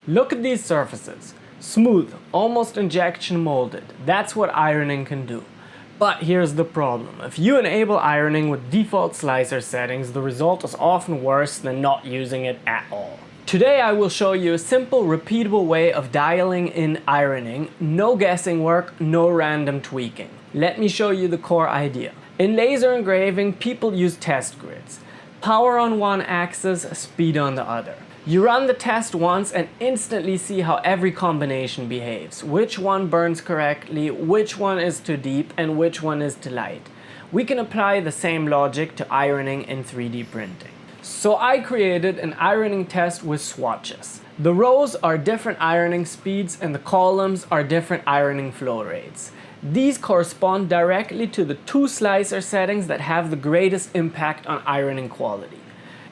Look at these surfaces. Smooth, almost injection molded. That's what ironing can do. But here's the problem. If you enable ironing with default slicer settings, the result is often worse than not using it at all. Today I will show you a simple, repeatable way of dialing in ironing. No guessing work, no random tweaking. Let me show you the core idea. In laser engraving, people use test grids. Power on one axis, speed on the other. You run the test once and instantly see how every combination behaves, which one burns correctly, which one is too deep, and which one is too light. We can apply the same logic to ironing in 3D printing. So I created an ironing test with swatches. The rows are different ironing speeds and the columns are different ironing flow rates. These correspond directly to the two slicer settings that have the greatest impact on ironing quality.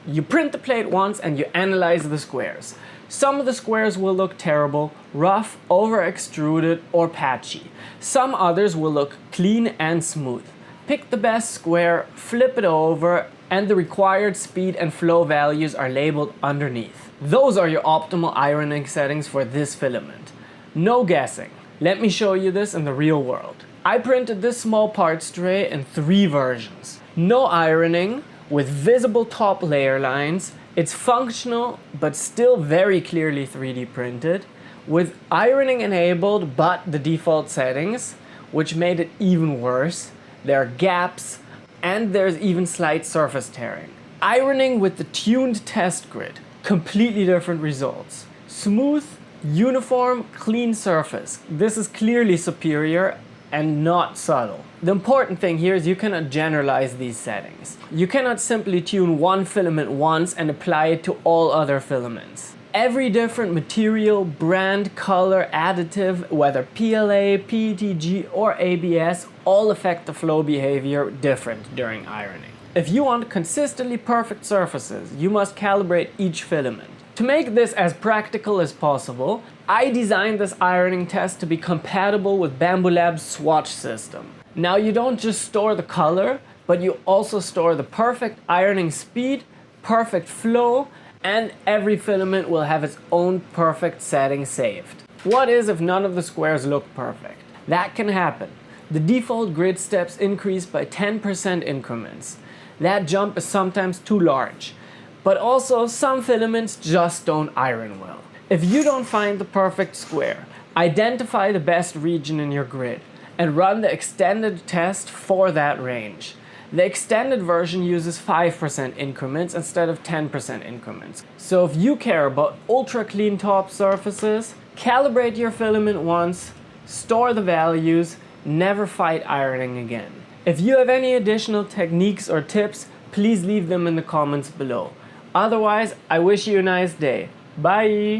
You print the plate once and you analyze the squares. Some of the squares will look terrible, rough, over-extruded, or patchy. Some others will look clean and smooth. Pick the best square, flip it over, and the required speed and flow values are labeled underneath. Those are your optimal ironing settings for this filament. No guessing. Let me show you this in the real world. I printed this small parts tray in 3 versions. No ironing, with visible top layer lines. It's functional but still very clearly 3D printed, with ironing enabled but the default settings, which made it even worse. There are gaps and there's even slight surface tearing. Ironing with the tuned test grid, completely different results. Smooth, uniform, clean surface. This is clearly superior and not subtle. The important thing here is you cannot generalize these settings. You cannot simply tune one filament once and apply it to all other filaments. Every different material, brand, color, additive, whether PLA, PETG or ABS, all affect the flow behavior different during ironing. If you want consistently perfect surfaces, you must calibrate each filament. To make this as practical as possible, I designed this ironing test to be compatible with Bambu Lab's swatch system. Now you don't just store the color, but you also store the perfect ironing speed, perfect flow, and every filament will have its own perfect setting saved. What is if none of the squares look perfect? That can happen. The default grid steps increase by 10% increments. That jump is sometimes too large. But also, some filaments just don't iron well. If you don't find the perfect square, identify the best region in your grid and run the extended test for that range. The extended version uses 5% increments instead of 10% increments. So if you care about ultra clean top surfaces, calibrate your filament once, store the values, never fight ironing again. If you have any additional techniques or tips, please leave them in the comments below. Otherwise, I wish you a nice day. Bye!